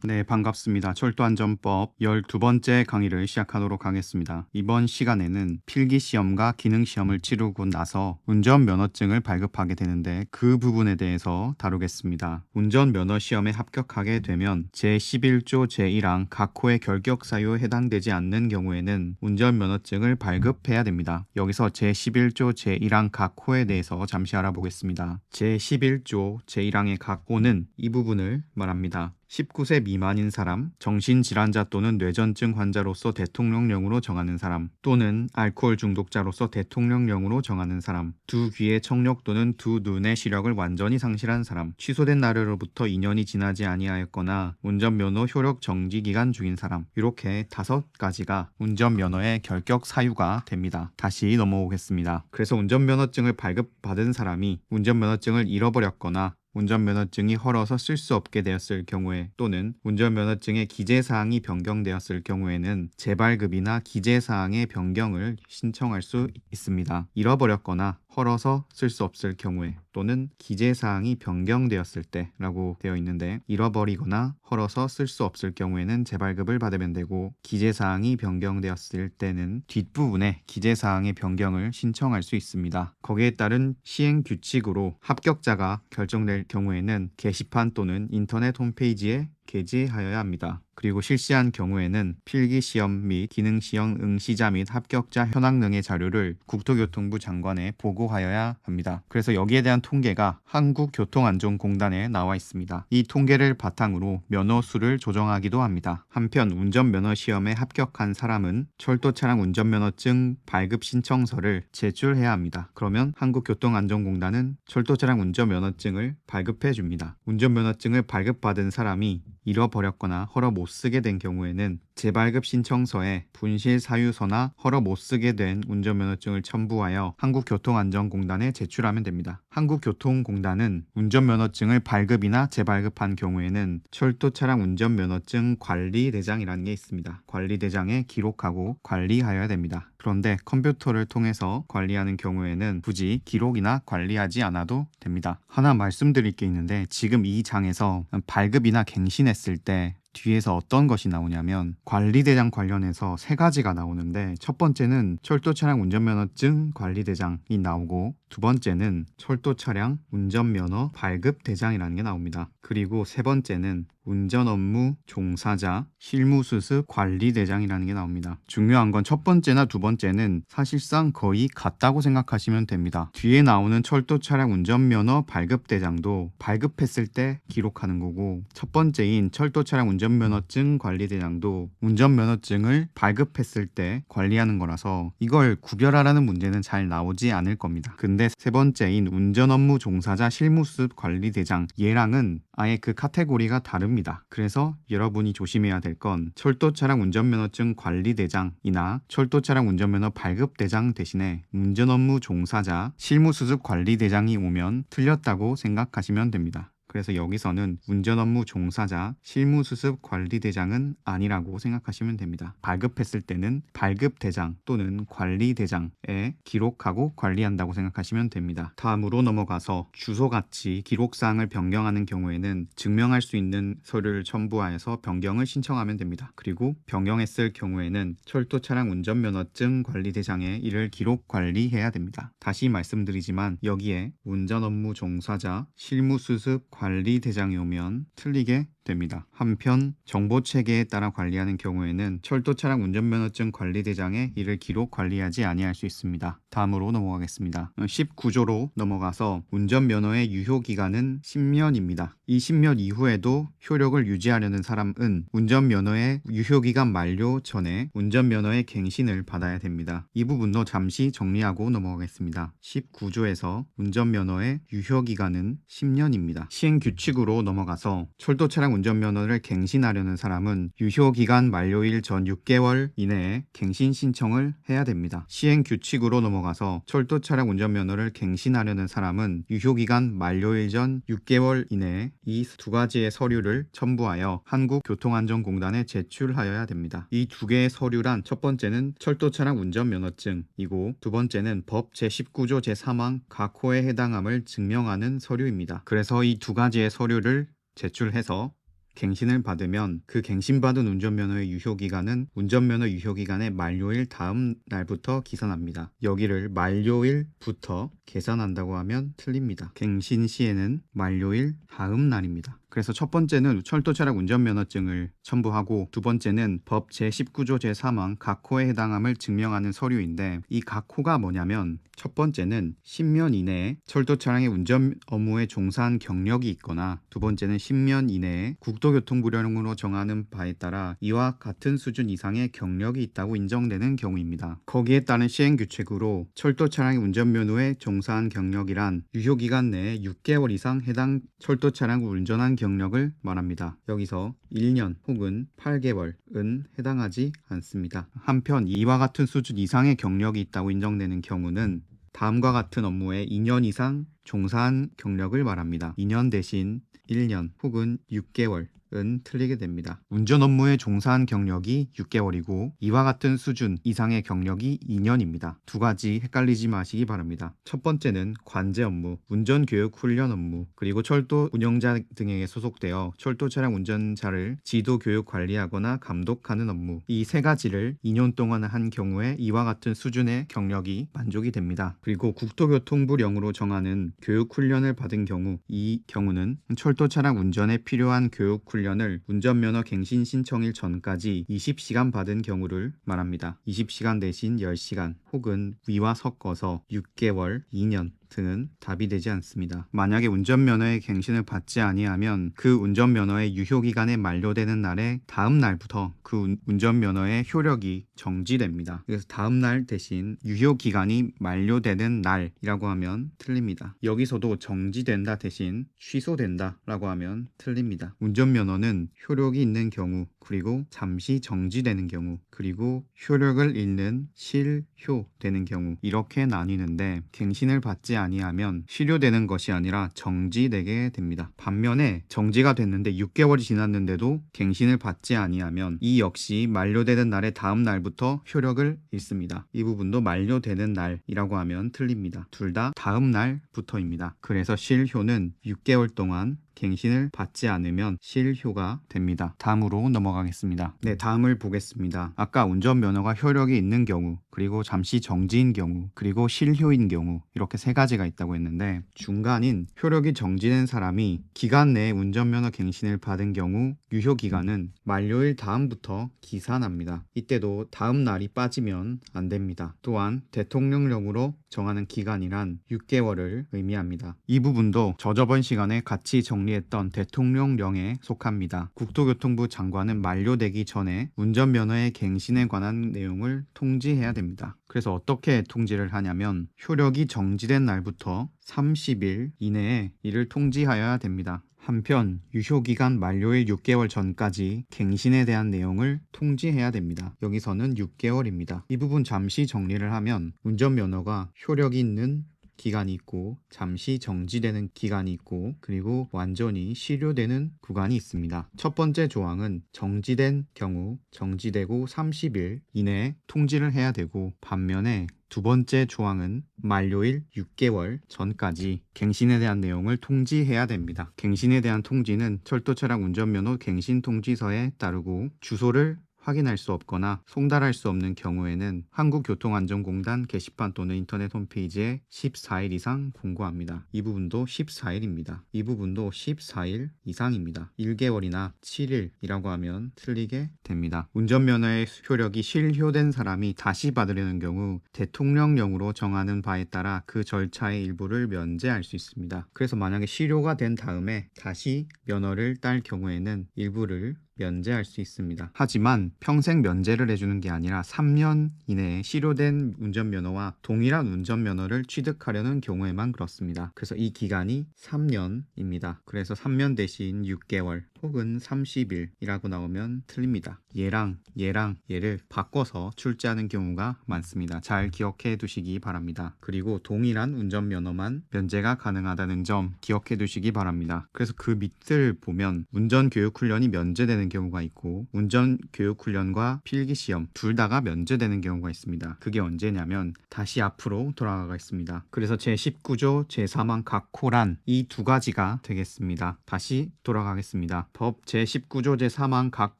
네, 반갑습니다. 철도안전법 12번째 강의를 시작하도록 하겠습니다. 이번 시간에는 필기시험과 기능시험을 치르고 나서 운전면허증을 발급하게 되는데 그 부분에 대해서 다루겠습니다. 운전면허시험에 합격하게 되면 제11조 제1항 각호의 결격사유에 해당되지 않는 경우에는 운전면허증을 발급해야 됩니다. 여기서 제11조 제1항 각호에 대해서 잠시 알아보겠습니다. 제11조 제1항의 각호는 이 부분을 말합니다. 19세 미만인 사람, 정신질환자 또는 뇌전증 환자로서 대통령령으로 정하는 사람, 또는 알코올 중독자로서 대통령령으로 정하는 사람, 두 귀의 청력 또는 두 눈의 시력을 완전히 상실한 사람, 취소된 날로부터 2년이 지나지 아니하였거나 운전면허 효력 정지 기간 중인 사람, 이렇게 5가지가 운전면허의 결격 사유가 됩니다. 다시 넘어오겠습니다. 그래서 운전면허증을 발급받은 사람이 운전면허증을 잃어버렸거나 운전면허증이 헐어서 쓸 수 없게 되었을 경우에 또는 운전면허증의 기재사항이 변경되었을 경우에는 재발급이나 기재사항의 변경을 신청할 수 있습니다. 잃어버렸거나 헐어서 쓸 수 없을 경우에 또는 기재사항이 변경되었을 때라고 되어 있는데 잃어버리거나 헐어서 쓸 수 없을 경우에는 재발급을 받으면 되고 기재사항이 변경되었을 때는 뒷부분에 기재사항의 변경을 신청할 수 있습니다. 거기에 따른 시행규칙으로 합격자가 결정될 경우에는 게시판 또는 인터넷 홈페이지에 게재하여야 합니다. 그리고 실시한 경우에는 필기시험 및 기능시험 응시자 및 합격자 현황 등의 자료를 국토교통부 장관에 보고하여야 합니다. 그래서 여기에 대한 통계가 한국교통안전공단에 나와 있습니다. 이 통계를 바탕으로 면허수를 조정하기도 합니다. 한편 운전면허시험에 합격한 사람은 철도차량 운전면허증 발급 신청서를 제출해야 합니다. 그러면 한국교통안전공단은 철도차량 운전면허증을 발급해 줍니다. 운전면허증을 발급받은 사람이 잃어버렸거나 헐어 못 쓰게 된 경우에는 재발급 신청서에 분실 사유서나 헐어 못 쓰게 된 운전면허증을 첨부하여 한국교통안전공단에 제출하면 됩니다. 한국교통공단은 운전면허증을 발급이나 재발급한 경우에는 철도차량 운전면허증 관리대장이라는 게 있습니다. 관리대장에 기록하고 관리하여야 됩니다. 그런데 컴퓨터를 통해서 관리하는 경우에는 굳이 기록이나 관리하지 않아도 됩니다. 하나 말씀드릴 게 있는데 지금 이 장에서 발급이나 갱신했을 때 뒤에서 어떤 것이 나오냐면 관리대장 관련해서 3가지가 나오는데 첫 번째는 철도차량 운전면허증 관리대장이 나오고 두 번째는 철도차량 운전면허 발급대장이라는 게 나옵니다. 그리고 세 번째는 운전업무 종사자 실무수습 관리대장이라는 게 나옵니다. 중요한 건 첫 번째나 두 번째는 사실상 거의 같다고 생각하시면 됩니다. 뒤에 나오는 철도차량 운전면허 발급대장도 발급했을 때 기록하는 거고 첫 번째인 철도차량 운전면허증 관리대장도 운전면허증을 발급했을 때 관리하는 거라서 이걸 구별하라는 문제는 잘 나오지 않을 겁니다. 근데 세 번째인 운전업무 종사자 실무수습 관리대장 얘랑은 아예 그 카테고리가 다릅니다. 그래서 여러분이 조심해야 될 건 철도차량 운전면허증 관리대장이나 철도차량 운전면허 발급대장 대신에 운전업무 종사자 실무수습 관리대장이 오면 틀렸다고 생각하시면 됩니다. 그래서 여기서는 운전업무 종사자 실무수습 관리대장은 아니라고 생각하시면 됩니다. 발급했을 때는 발급대장 또는 관리대장에 기록하고 관리한다고 생각하시면 됩니다. 다음으로 넘어가서 주소같이 기록사항을 변경하는 경우에는 증명할 수 있는 서류를 첨부하여서 변경을 신청하면 됩니다. 그리고 변경했을 경우에는 철도차량 운전면허증 관리대장에 이를 기록 관리해야 됩니다. 다시 말씀드리지만 여기에 운전업무 종사자 실무수습 관리대장이 오면 틀리게 됩니다. 한편 정보체계에 따라 관리하는 경우에는 철도차량 운전면허증 관리대장에 이를 기록 관리하지 아니할 수 있습니다. 다음으로 넘어가겠습니다. 19조로 넘어가서 운전면허의 유효기간은 10년입니다. 이 10년 이후에도 효력을 유지하려는 사람은 운전면허의 유효기간 만료 전에 운전면허의 갱신을 받아야 됩니다. 이 부분도 잠시 정리하고 넘어가겠습니다. 19조에서 운전면허의 유효기간은 10년입니다. 시행규칙으로 넘어가서 철도차량 운전면허를 갱신하려는 사람은 유효기간 만료일 전 6개월 이내에 갱신 신청을 해야 됩니다. 시행규칙으로 넘어가서 철도차량 운전면허를 갱신하려는 사람은 유효기간 만료일 전 6개월 이내에 이 2가지의 서류를 첨부하여 한국교통안전공단에 제출하여야 됩니다. 이 2개의 서류란 첫 번째는 철도차량 운전면허증이고 두 번째는 법 제19조 제3항 각호에 해당함을 증명하는 서류입니다. 그래서 이 2가지의 서류를 제출해서 갱신을 받으면 그 갱신받은 운전면허의 유효기간은 운전면허 유효기간의 만료일 다음 날부터 기산합니다. 여기를 만료일부터 계산한다고 하면 틀립니다. 갱신 시에는 만료일 다음 날입니다. 그래서 첫 번째는 철도 차량 운전면허증을 첨부하고, 두 번째는 법 제19조 제3항 각 호에 해당함을 증명하는 서류인데, 이 각 호가 뭐냐면, 첫 번째는 10년 이내에 철도 차량의 운전 업무에 종사한 경력이 있거나, 두 번째는 10년 이내에 국토교통부령으로 정하는 바에 따라 이와 같은 수준 이상의 경력이 있다고 인정되는 경우입니다. 거기에 따른 시행규칙으로 철도 차량의 운전면허에 종사한 경력이란 유효기간 내에 6개월 이상 해당 철도 차량을 운전한 경력을 말합니다. 여기서 1년 혹은 8개월은 해당하지 않습니다. 한편 이와 같은 수준 이상의 경력이 있다고 인정되는 경우는 다음과 같은 업무에 2년 이상 종사한 경력을 말합니다. 2년 대신 1년 혹은 6개월은 틀리게 됩니다. 운전 업무에 종사한 경력이 6개월이고 이와 같은 수준 이상의 경력이 2년입니다. 두 가지 헷갈리지 마시기 바랍니다. 첫 번째는 관제 업무, 운전 교육 훈련 업무, 그리고 철도 운영자 등에게 소속되어 철도 차량 운전자를 지도 교육 관리하거나 감독하는 업무, 이 세 가지를 2년 동안 한 경우에 이와 같은 수준의 경력이 만족이 됩니다. 그리고 국토교통부령으로 정하는 교육 훈련을 받은 경우, 이 경우는 철도 차량 운전에 필요한 교육 훈련을 운전면허 갱신 신청일 전까지 20시간 받은 경우를 말합니다. 20시간 대신 10시간 혹은 위와 섞어서 6개월, 2년 등은 답이 되지 않습니다. 만약에 운전면허의 갱신을 받지 아니하면 그 운전면허의 유효기간이 만료되는 날의 다음 날부터 그 운전면허의 효력이 정지됩니다. 그래서 다음 날 대신 유효기간이 만료되는 날이라고 하면 틀립니다. 여기서도 정지된다 대신 취소된다 라고 하면 틀립니다. 운전면허는 효력이 있는 경우, 그리고 잠시 정지되는 경우, 그리고 효력을 잃는 실효되는 경우, 이렇게 나뉘는데, 갱신을 받지 아니하면 실효되는 것이 아니라 정지되게 됩니다. 반면에 정지가 됐는데 6개월이 지났는데도 갱신을 받지 아니하면 이 역시 만료되는 날의 다음 날부터 효력을 잃습니다. 이 부분도 만료되는 날이라고 하면 틀립니다. 둘 다 다음 날부터입니다. 그래서 실효는 6개월 동안 갱신을 받지 않으면 실효가 됩니다. 다음으로 넘어가겠습니다. 네, 다음을 보겠습니다. 아까 운전면허가 효력이 있는 경우, 그리고 잠시 정지인 경우, 그리고 실효인 경우, 이렇게 세 가지가 있다고 했는데, 중간인 효력이 정지된 사람이 기간 내에 운전면허 갱신을 받은 경우 유효기간은 만료일 다음부터 기산합니다. 이때도 다음 날이 빠지면 안 됩니다. 또한 대통령령으로 정하는 기간이란 6개월을 의미합니다. 이 부분도 저저번 시간에 같이 정리했던 대통령령에 속합니다. 국토교통부 장관은 만료되기 전에 운전면허의 갱신에 관한 내용을 통지해야 됩니다. 그래서 어떻게 통지를 하냐면, 효력이 정지된 날부터 30일 이내에 이를 통지하여야 됩니다. 한편 유효기간 만료일 6개월 전까지 갱신에 대한 내용을 통지해야 됩니다. 여기서는 6개월입니다. 이 부분 잠시 정리를 하면, 운전면허가 효력이 있는 기간이 있고 잠시 정지되는 기간이 있고 그리고 완전히 실효되는 구간이 있습니다. 첫 번째 조항은 정지된 경우 정지되고 30일 이내에 통지를 해야 되고, 반면에 두 번째 조항은 만료일 6개월 전까지 갱신에 대한 내용을 통지해야 됩니다. 갱신에 대한 통지는 철도 차량 운전면허 갱신 통지서에 따르고, 주소를 확인할 수 없거나 송달할 수 없는 경우에는 한국교통안전공단 게시판 또는 인터넷 홈페이지에 14일 이상 공고합니다. 이 부분도 14일입니다. 이 부분도 14일 이상입니다. 1개월이나 7일이라고 하면 틀리게 됩니다. 운전면허의 효력이 실효된 사람이 다시 받으려는 경우 대통령령으로 정하는 바에 따라 그 절차의 일부를 면제할 수 있습니다. 그래서 만약에 실효가 된 다음에 다시 면허를 딸 경우에는 일부를 면제할 수 있습니다. 하지만 평생 면제를 해주는 게 아니라 3년 이내에 실효된 운전면허와 동일한 운전면허를 취득하려는 경우에만 그렇습니다. 그래서 이 기간이 3년입니다. 그래서 3년 대신 6개월 혹은 30일이라고 나오면 틀립니다. 얘랑 얘를 바꿔서 출제하는 경우가 많습니다. 잘 기억해 두시기 바랍니다. 그리고 동일한 운전면허만 면제가 가능하다는 점 기억해 두시기 바랍니다. 그래서 그 밑을 보면 운전교육훈련이 면제되는 경우가 있고, 운전교육훈련과 필기시험 둘 다가 면제되는 경우가 있습니다. 그게 언제냐면 다시 앞으로 돌아가겠습니다. 그래서 제19조 제3항 각 호란 이 두 가지가 되겠습니다. 다시 돌아가겠습니다. 법 제19조 제3항 각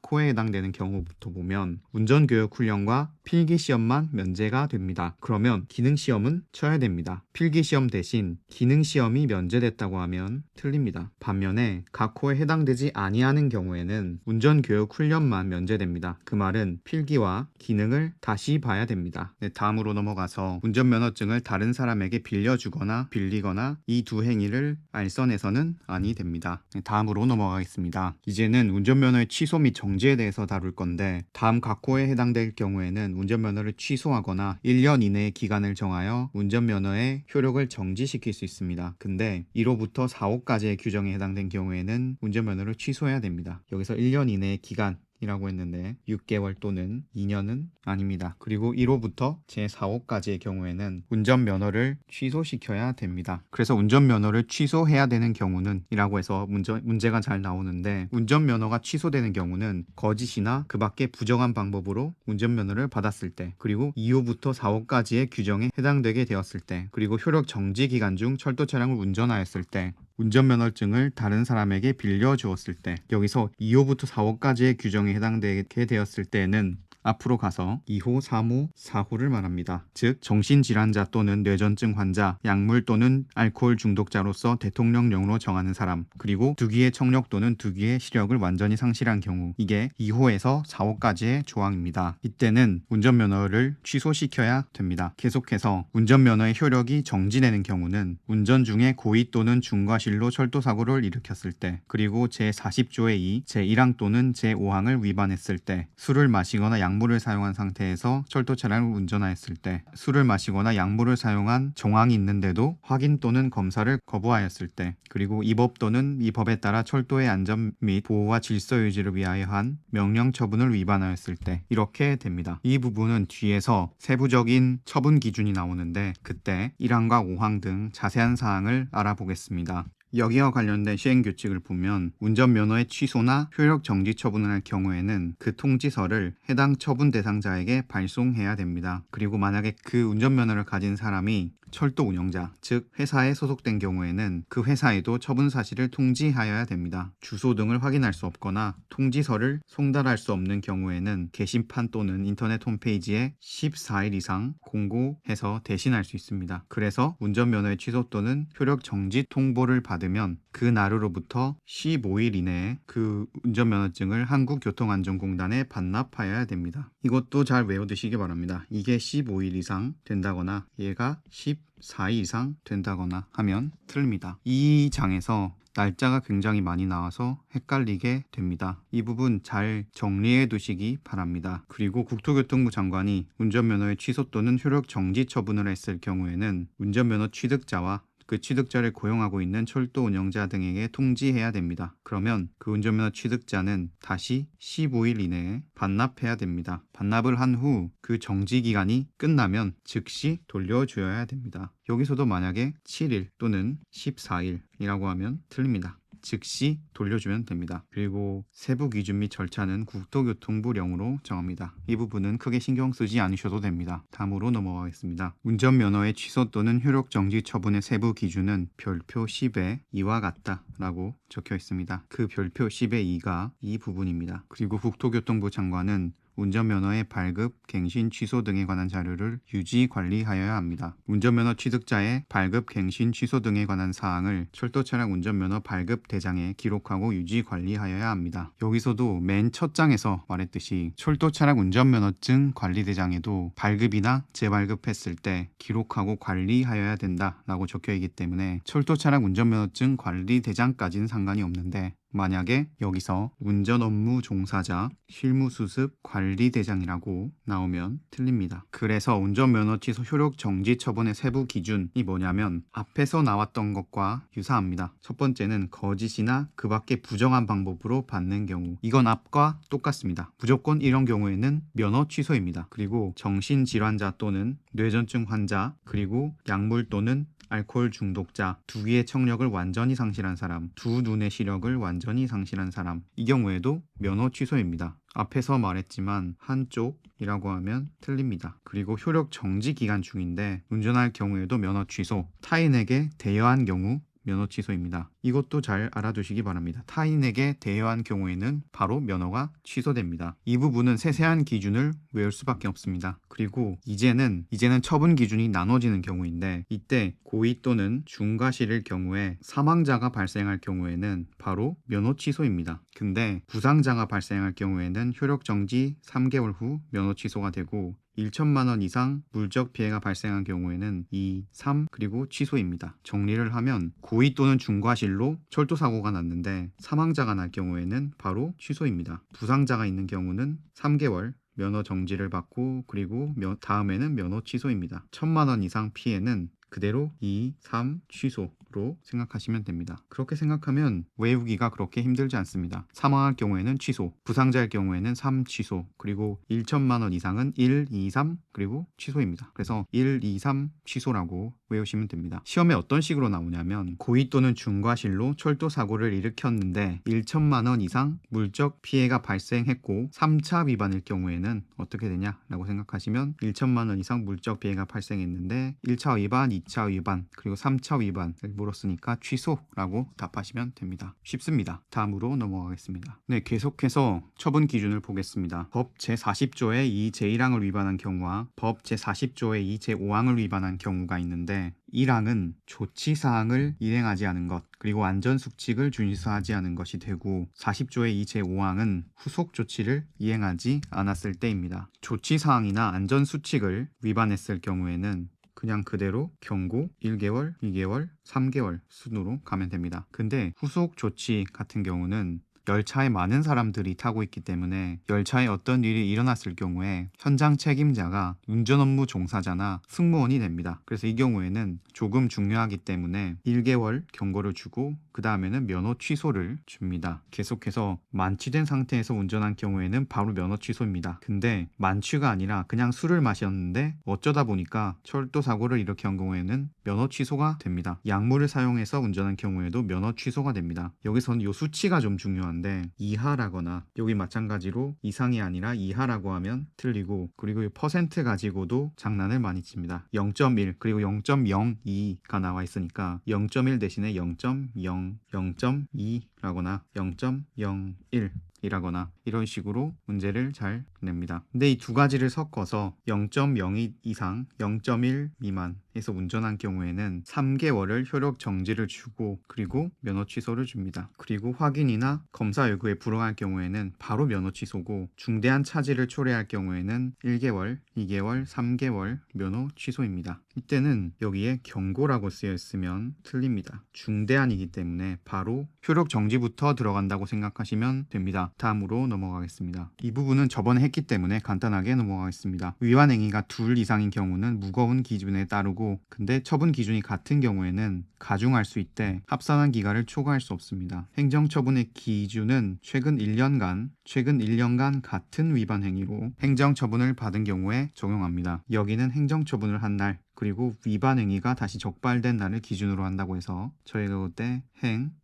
코에 해당되는 경우부터 보면 운전교육훈련과 필기시험만 면제가 됩니다. 그러면 기능시험은 쳐야 됩니다. 필기시험 대신 기능시험이 면제됐다고 하면 틀립니다. 반면에 각 코에 해당되지 아니하는 경우에는 운전교육훈련만 면제됩니다. 그 말은 필기와 기능을 다시 봐야 됩니다. 네, 다음으로 넘어가서 운전면허증을 다른 사람에게 빌려주거나 빌리거나 이 두 행위를 알선해서는 아니 됩니다. 네, 다음으로 넘어가겠습니다. 이제는 운전면허의 취소 및 정지에 대해서 다룰 건데 다음 각 코에 해당될 경우에는 운전면허를 취소하거나 1년 이내의 기간을 정하여 운전면허의 효력을 정지시킬 수 있습니다. 근데 1호부터 4호까지의 규정에 해당된 경우에는 운전면허를 취소해야 됩니다. 여기서 1년 이내의 기간 이라고 했는데 6개월 또는 2년은 아닙니다. 그리고 1호부터 제4호까지의 경우에는 운전면허를 취소시켜야 됩니다. 그래서 운전면허를 취소해야 되는 경우는 이라고 해서 문제가 잘 나오는데 운전면허가 취소되는 경우는 거짓이나 그 밖에 부정한 방법으로 운전면허를 받았을 때, 그리고 2호부터 4호까지의 규정에 해당되게 되었을 때, 그리고 효력 정지 기간 중 철도 차량을 운전하였을 때, 운전면허증을 다른 사람에게 빌려주었을 때, 여기서 2호부터 4호까지의 규정에 해당되게 되었을 때는 앞으로 가서 2호, 3호, 4호를 말합니다. 즉 정신질환자 또는 뇌전증 환자, 약물 또는 알코올 중독자로서 대통령령으로 정하는 사람, 그리고 두기의 청력 또는 두기의 시력을 완전히 상실한 경우, 이게 2호에서 4호까지의 조항입니다. 이때는 운전면허를 취소시켜야 됩니다. 계속해서 운전면허의 효력이 정지되는 경우는 운전 중에 고의 또는 중과실로 철도사고를 일으켰을 때, 그리고 제40조의 2, 제1항 또는 제5항을 위반했을 때, 술을 마시거나 약물을 사용한 상태에서 철도 차량을 운전하였을 때, 술을 마시거나 약물을 사용한 정황이 있는데도 확인 또는 검사를 거부하였을 때, 그리고 이 법 또는 이 법에 따라 철도의 안전 및 보호와 질서 유지를 위하여 한 명령 처분을 위반하였을 때, 이렇게 됩니다. 이 부분은 뒤에서 세부적인 처분 기준이 나오는데 그때 1항과 5항 등 자세한 사항을 알아보겠습니다. 여기와 관련된 시행규칙을 보면 운전면허의 취소나 효력 정지 처분을 할 경우에는 그 통지서를 해당 처분 대상자에게 발송해야 됩니다. 그리고 만약에 그 운전면허를 가진 사람이 철도 운영자, 즉 회사에 소속된 경우에는 그 회사에도 처분 사실을 통지하여야 됩니다. 주소 등을 확인할 수 없거나 통지서를 송달할 수 없는 경우에는 게시판 또는 인터넷 홈페이지에 14일 이상 공고해서 대신할 수 있습니다. 그래서 운전면허의 취소 또는 효력 정지 통보를 받으면 그 날으로부터 15일 이내에 그 운전면허증을 한국교통안전공단에 반납하여야 됩니다. 이것도 잘 외워두시기 바랍니다. 이게 15일 이상 된다거나 얘가 14일 이상 된다거나 하면 틀립니다. 이 장에서 날짜가 굉장히 많이 나와서 헷갈리게 됩니다. 이 부분 잘 정리해 두시기 바랍니다. 그리고 국토교통부 장관이 운전면허의 취소 또는 효력 정지 처분을 했을 경우에는 운전면허 취득자와 그 취득자를 고용하고 있는 철도 운영자 등에게 통지해야 됩니다. 그러면 그 운전면허 취득자는 다시 15일 이내에 반납해야 됩니다. 반납을 한 후 그 정지 기간이 끝나면 즉시 돌려줘야 됩니다. 여기서도 만약에 7일 또는 14일이라고 하면 틀립니다. 즉시 돌려주면 됩니다. 그리고 세부 기준 및 절차는 국토교통부령으로 정합니다. 이 부분은 크게 신경 쓰지 않으셔도 됩니다. 다음으로 넘어가겠습니다. 운전면허의 취소 또는 효력 정지 처분의 세부 기준은 별표 10에 이와 같다 라고 적혀 있습니다. 그 별표 10의 2가 이 부분입니다. 그리고 국토교통부 장관은 운전면허의 발급, 갱신, 취소 등에 관한 자료를 유지 관리하여야 합니다. 운전면허 취득자의 발급, 갱신, 취소 등에 관한 사항을 철도차량 운전면허 발급 대장에 기록하고 유지 관리하여야 합니다. 여기서도 맨 첫 장에서 말했듯이 철도차량 운전면허증 관리대장에도 발급이나 재발급했을 때 기록하고 관리하여야 된다라고 적혀있기 때문에 철도차량 운전면허증 관리대장까지는 상관이 없는데 만약에 여기서 운전 업무 종사자 실무수습 관리대장이라고 나오면 틀립니다. 그래서 운전면허 취소 효력 정지 처분의 세부 기준이 뭐냐면 앞에서 나왔던 것과 유사합니다. 첫 번째는 거짓이나 그 밖에 부정한 방법으로 받는 경우, 이건 앞과 똑같습니다. 무조건 이런 경우에는 면허 취소입니다. 그리고 정신질환자 또는 뇌전증 환자, 그리고 약물 또는 알코올 중독자, 두기의 청력을 완전히 상실한 사람, 두 눈의 시력을 완전히 상실한 사람, 이 경우에도 면허 취소입니다. 앞에서 말했지만 한쪽이라고 하면 틀립니다. 그리고 효력 정지 기간 중인데 운전할 경우에도 면허 취소, 타인에게 대여한 경우 면허 취소입니다. 이것도 잘 알아두시기 바랍니다. 타인에게 대여한 경우에는 바로 면허가 취소됩니다. 이 부분은 세세한 기준을 외울 수밖에 없습니다. 그리고 이제는 처분 기준이 나눠지는 경우인데, 이때 고의 또는 중과실일 경우에 사망자가 발생할 경우에는 바로 면허 취소입니다. 근데 부상자가 발생할 경우에는 효력 정지 3개월 후 면허 취소가 되고, 1천만 원 이상 물적 피해가 발생한 경우에는 2, 3 그리고 취소입니다. 정리를 하면 고의 또는 중과실로 철도 사고가 났는데 사망자가 날 경우에는 바로 취소입니다. 부상자가 있는 경우는 3개월 면허 정지를 받고, 그리고 다음에는 면허 취소입니다. 1천만 원 이상 피해는 그대로 2, 3 취소로 생각하시면 됩니다. 그렇게 생각하면 외우기가 그렇게 힘들지 않습니다. 사망할 경우에는 취소, 부상자일 경우에는 3 취소, 그리고 1천만 원 이상은 1, 2, 3 그리고 취소입니다. 그래서 1, 2, 3 취소라고 외우시면 됩니다. 시험에 어떤 식으로 나오냐면, 고의 또는 중과실로 철도 사고를 일으켰는데 1천만 원 이상 물적 피해가 발생했고 3차 위반일 경우에는 어떻게 되냐라고 생각하시면, 1천만 원 이상 물적 피해가 발생했는데 1차 위반, 2차 위반, 그리고 3차 위반을 물었으니까 취소라고 답하시면 됩니다. 쉽습니다. 다음으로 넘어가겠습니다. 네, 계속해서 처분 기준을 보겠습니다. 법 제40조의 이 제1항을 위반한 경우와 법 제40조의 이 제5항을 위반한 경우가 있는데, 1항은 조치사항을 이행하지 않은 것, 그리고 안전수칙을 준수하지 않은 것이 되고, 40조의 이 제5항은 후속 조치를 이행하지 않았을 때입니다. 조치사항이나 안전수칙을 위반했을 경우에는 그냥 그대로 경고 1개월, 2개월, 3개월 순으로 가면 됩니다. 근데 후속 조치 같은 경우는 열차에 많은 사람들이 타고 있기 때문에 열차에 어떤 일이 일어났을 경우에 현장 책임자가 운전 업무 종사자나 승무원이 됩니다. 그래서 이 경우에는 조금 중요하기 때문에 1개월 경고를 주고 그 다음에는 면허 취소를 줍니다. 계속해서 만취된 상태에서 운전한 경우에는 바로 면허 취소입니다. 근데 만취가 아니라 그냥 술을 마셨는데 어쩌다 보니까 철도 사고를 일으킨 경우에는 면허 취소가 됩니다. 약물을 사용해서 운전한 경우에도 면허 취소가 됩니다. 여기서는 요 수치가 좀 중요한데, 이하라거나, 여기 마찬가지로 이상이 아니라 이하라고 하면 틀리고, 그리고 이 퍼센트 가지고도 장난을 많이 칩니다. 0.1 그리고 0.02가 나와 있으니까 0.1 대신에 0.0, 0.2라거나 0.01 이라거나 이런 식으로 문제를 잘 냅니다. 근데 이 두 가지를 섞어서 0.02 이상, 0.1 미만에서 운전한 경우에는 3개월을 효력 정지를 주고, 그리고 면허 취소를 줍니다. 그리고 확인이나 검사 요구에 불응할 경우에는 바로 면허 취소고, 중대한 차질을 초래할 경우에는 1개월, 2개월, 3개월 면허 취소입니다. 이때는 여기에 경고라고 쓰여 있으면 틀립니다. 중대한이기 때문에 바로 효력 정지부터 들어간다고 생각하시면 됩니다. 다음으로 넘어가겠습니다. 이 부분은 저번에 했기 때문에 간단하게 넘어가겠습니다. 위반 행위가 둘 이상인 경우는 무거운 기준에 따르고, 근데 처분 기준이 같은 경우에는 가중할 수 있대 합산한 기간을 초과할 수 없습니다. 행정처분의 기준은 최근 1년간 같은 위반 행위로 행정처분을 받은 경우에 적용합니다. 여기는 행정처분을 한 날, 그리고 위반 행위가 다시 적발된 날을 기준으로 한다고 해서 저희가 그때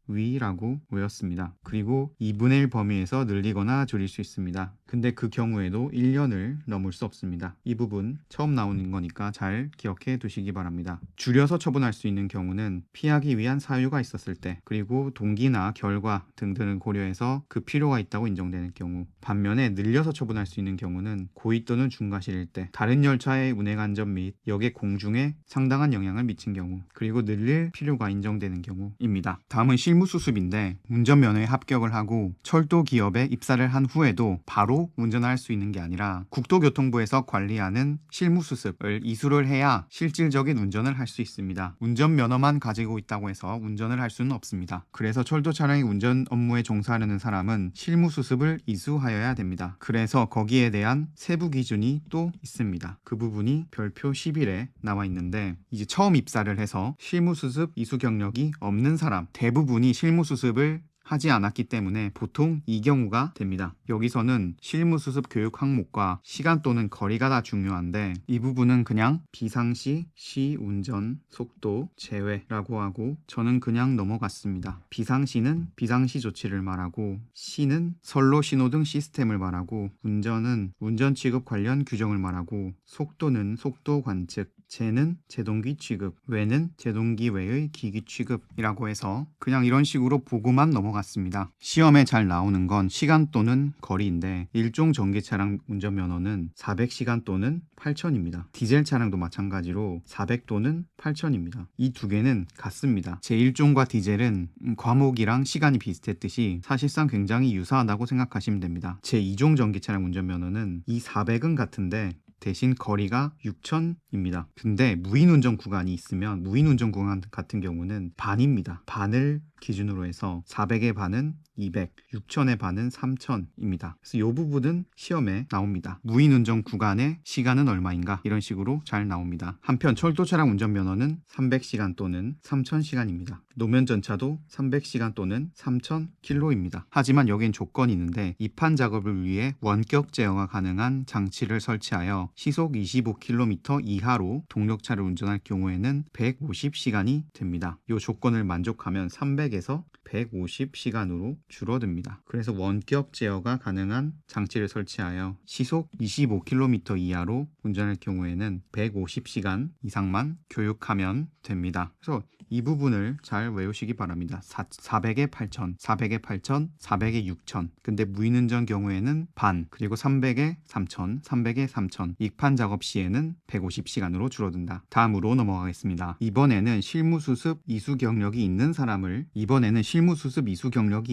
위라고 외웠습니다. 그리고 2분의 1 범위에서 늘리거나 줄일 수 있습니다. 근데 그 경우에도 1년을 넘을 수 없습니다. 이 부분 처음 나오는 거니까 잘 기억해 두시기 바랍니다. 줄여서 처분할 수 있는 경우는 피하기 위한 사유가 있었을 때, 그리고 동기나 결과 등등을 고려해서 그 필요가 있다고 인정되는 경우, 반면에 늘려서 처분할 수 있는 경우는 고의 또는 중과실일 때, 다른 열차의 운행 안전 및 역의 공중에 상당한 영향을 미친 경우, 그리고 늘릴 필요가 인정되는 경우입니다. 다음은 실무수습인데, 운전면허에 합격을 하고 철도 기업에 입사를 한 후에도 바로 운전할 수 있는 게 아니라 국토교통부에서 관리하는 실무수습을 이수를 해야 실질적인 운전을 할 수 있습니다. 운전면허만 가지고 있다고 해서 운전을 할 수는 없습니다. 그래서 철도 차량의 운전 업무에 종사하려는 사람은 실무수습을 이수하여야 됩니다. 그래서 거기에 대한 세부 기준이 또 있습니다. 그 부분이 별표 11에 나와 있는데, 이제 처음 입사를 해서 실무수습 이수 경력이 없는 사람, 대부분이 실무수습을 하지 않았기 때문에 보통 이 경우가 됩니다. 여기서는 실무수습 교육 항목과 시간 또는 거리가 다 중요한데, 이 부분은 그냥 비상시 시운전 속도 제외라고 하고 저는 그냥 넘어갔습니다. 비상시는 비상시 조치를 말하고, 시는 선로 신호등 시스템을 말하고, 운전은 운전 취급 관련 규정을 말하고, 속도는 속도 관측 제는 제동기 취급, 외는 제동기 외의 기기 취급이라고 해서 그냥 이런 식으로 보고만 넘어갔습니다. 시험에 잘 나오는 건 시간 또는 거리인데 일종 전기차량 운전면허는 400시간 또는 8천입니다. 디젤 차량도 마찬가지로 400 또는 8천입니다. 이 두 개는 같습니다. 제1종과 디젤은 과목이랑 시간이 비슷했듯이 사실상 굉장히 유사하다고 생각하시면 됩니다. 제2종 전기차량 운전면허는 이 400은 같은데 대신 거리가 6천입니다. 근데 무인운전 구간이 있으면 무인운전 구간 같은 경우는 반입니다. 반을 기준으로 해서 400의 반은 200, 6천의 반은 3천입니다. 그래서 이 부분은 시험에 나옵니다. 무인운전 구간의 시간은 얼마인가 이런 식으로 잘 나옵니다. 한편 철도 차량 운전면허는 300시간 또는 3000시간입니다. 노면 전차도 300시간 또는 3000km입니다. 하지만 여기엔 조건이 있는데 입판 작업을 위해 원격 제어가 가능한 장치를 설치하여 시속 25km 이하로 동력차를 운전할 경우에는 150시간이 됩니다. 이 조건을 만족하면 300에서 150시간으로 줄어듭니다. 그래서 원격 제어가 가능한 장치를 설치하여 시속 25km 이하로 운전할 경우에는 150시간 이상만 교육하면 됩니다. 그래서 이 부분을 잘 외우시기 바랍니다. 400에 8천, 400에 8천, 400에 6천. 근데 무인운전 경우에는 반, 그리고 300에 3천, 300에 3천. 입판 작업 시에는 150시간으로 줄어든다. 다음으로 넘어가겠습니다. 이번에는 실무수습 이수 경력이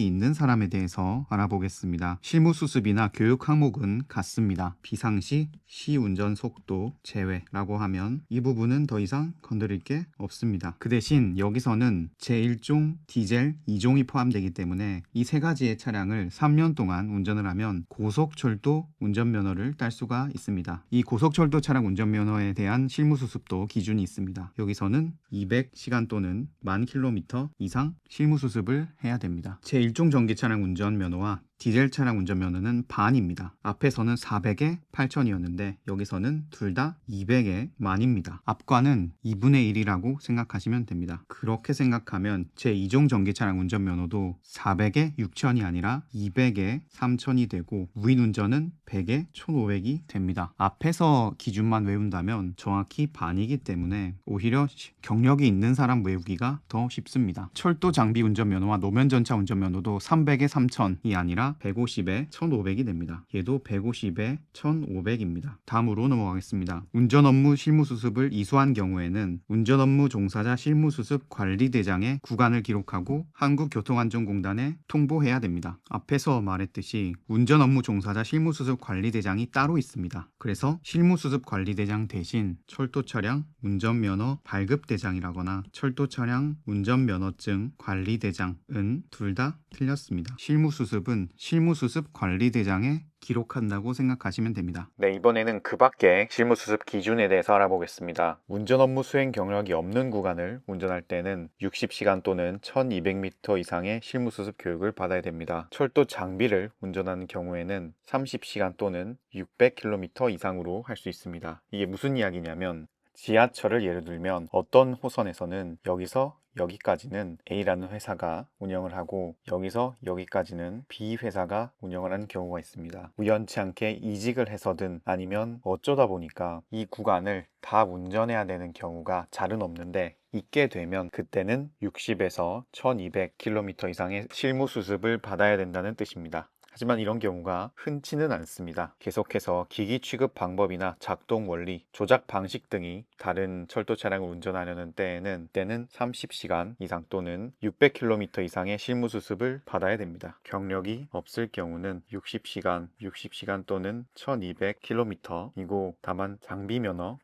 있는 사람에 대해서 알아보겠습니다. 실무수습이나 교육 항목은 같습니다. 비상시, 시운전 속도 제외라고 하면 이 부분은 더 이상 건드릴 게 없습니다. 그 대신 여기서는 제1종, 디젤, 2종이 포함되기 때문에 이 세 가지의 차량을 3년 동안 운전을 하면 고속철도 운전면허를 딸 수가 있습니다. 이 고속철도 차량 운전면허에 대한 실무수습도 기준이 있습니다. 여기서는 200시간 또는 10,000km 이상 실무수습을 해야 됩니다. 제1종 전기차량 운전면허와 디젤 차량 운전면허는 반입니다. 앞에서는 400에 8천이었는데 여기서는 둘 다 200에 만입니다. 앞과는 2분의 1이라고 생각하시면 됩니다. 그렇게 생각하면 제2종 전기차량 운전면허도 400에 6천이 아니라 200에 3천이 되고 무인운전은 100에 1,500이 됩니다. 앞에서 기준만 외운다면 정확히 반이기 때문에 오히려 경력이 있는 사람 외우기가 더 쉽습니다. 철도 장비 운전면허와 노면전차 운전면허도 300에 3천이 아니라 150에 1,500이 됩니다. 얘도 150에 1,500입니다. 다음으로 넘어가겠습니다. 운전 업무 실무수습을 이수한 경우에는 운전 업무 종사자 실무수습 관리대장에 구간을 기록하고 한국교통안전공단에 통보해야 됩니다. 앞에서 말했듯이 운전 업무 종사자 실무수습 관리대장이 따로 있습니다. 그래서 실무수습 관리대장 대신 철도차량 운전면허 발급대장이라거나 철도차량 운전면허증 관리대장은 둘 다 틀렸습니다. 실무수습은 실무수습 관리대장에 기록한다고 생각하시면 됩니다. 네, 이번에는 그 밖에 실무수습 기준에 대해서 알아보겠습니다. 운전 업무 수행 경력이 없는 구간을 운전할 때는 60시간 또는 1200m 이상의 실무수습 교육을 받아야 됩니다. 철도 장비를 운전하는 경우에는 30시간 또는 600km 이상으로 할 수 있습니다. 이게 무슨 이야기냐면 지하철을 예를 들면 어떤 호선에서는 여기서 여기까지는 A라는 회사가 운영을 하고 여기서 여기까지는 B 회사가 운영을 하는 경우가 있습니다. 우연치 않게 이직을 해서든 아니면 어쩌다 보니까 이 구간을 다 운전해야 되는 경우가 잘은 없는데 있게 되면 그때는 60에서 1200km 이상의 실무 수습을 받아야 된다는 뜻입니다. 하지만 이런 경우가 흔치는 않습니다. 계속해서 기기 취급 방법이나 작동 원리, 조작 방식 등이 다른 철도 차량을 운전하려는 때는 30시간 이상 또는 600km 이상의 실무 수습을 받아야 됩니다. 경력이 없을 경우는 60시간 또는 1200km이고 다만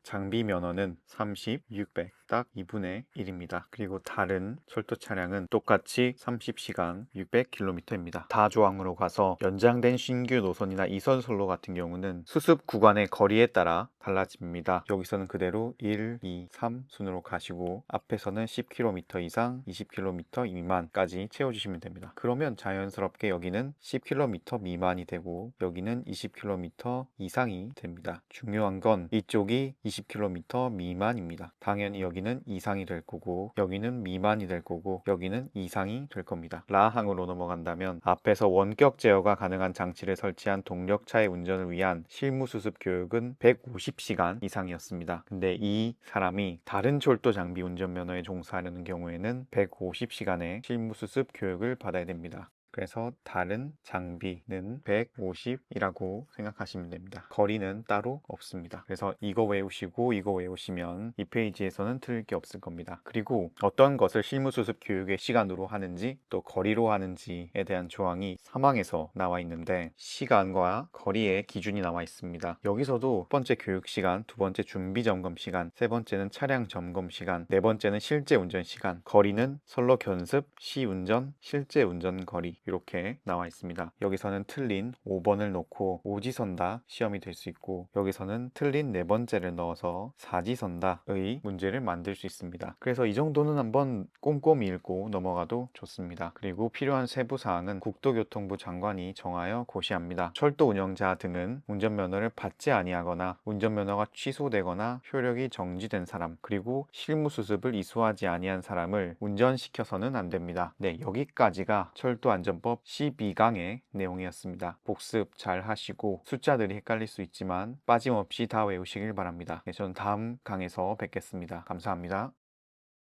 장비면허는 30, 600, 딱 2분의 1입니다. 그리고 다른 철도 차량은 똑같이 30시간 600km입니다. 다조항으로 가서 연장된 신규 노선이나 이선선로 같은 경우는 수습 구간의 거리에 따라 달라집니다. 여기서는 그대로 1, 2, 3 순으로 가시고 앞에서는 10km 이상, 20km 미만까지 채워주시면 됩니다. 그러면 자연스럽게 여기는 10km 미만이 되고 여기는 20km 이상이 됩니다. 중요한 건 이쪽이 20km 미만입니다. 당연히 여기 여기는 이상이 될 거고 여기는 미만이 될 거고 여기는 이상이 될 겁니다. 라항으로 넘어간다면 앞에서 원격 제어가 가능한 장치를 설치한 동력차의 운전을 위한 실무수습 교육은 150시간 이상이었습니다. 근데 이 사람이 다른 철도 장비 운전면허에 종사하려는 경우에는 150시간의 실무수습 교육을 받아야 됩니다. 그래서 다른 장비는 150이라고 생각하시면 됩니다. 거리는 따로 없습니다. 그래서 이거 외우시고 이거 외우시면 이 페이지에서는 틀릴 게 없을 겁니다. 그리고 어떤 것을 실무수습 교육의 시간으로 하는지 또 거리로 하는지에 대한 조항이 3항에서 나와 있는데 시간과 거리의 기준이 나와 있습니다. 여기서도 첫 번째 교육 시간, 두 번째 준비 점검 시간, 세 번째는 차량 점검 시간, 네 번째는 실제 운전 시간, 거리는 선로 견습, 시운전, 실제 운전 거리 이렇게 나와 있습니다. 여기서는 틀린 5번을 놓고 오지선다 시험이 될 수 있고 여기서는 틀린 네 번째를 넣어서 사지선다의 문제를 만들 수 있습니다. 그래서 이 정도는 한번 꼼꼼히 읽고 넘어가도 좋습니다. 그리고 필요한 세부사항은 국토교통부 장관이 정하여 고시합니다. 철도 운영자 등은 운전면허를 받지 아니하거나 운전면허가 취소되거나 효력이 정지된 사람 그리고 실무수습을 이수하지 아니한 사람을 운전시켜서는 안 됩니다. 네, 여기까지가 철도안전법 12강의 내용이었습니다. 복습 잘 하시고 숫자들이 헷갈릴 수 있지만 빠짐없이 다 외우시길 바랍니다. 네, 저는 다음 강에서 뵙겠습니다. 감사합니다.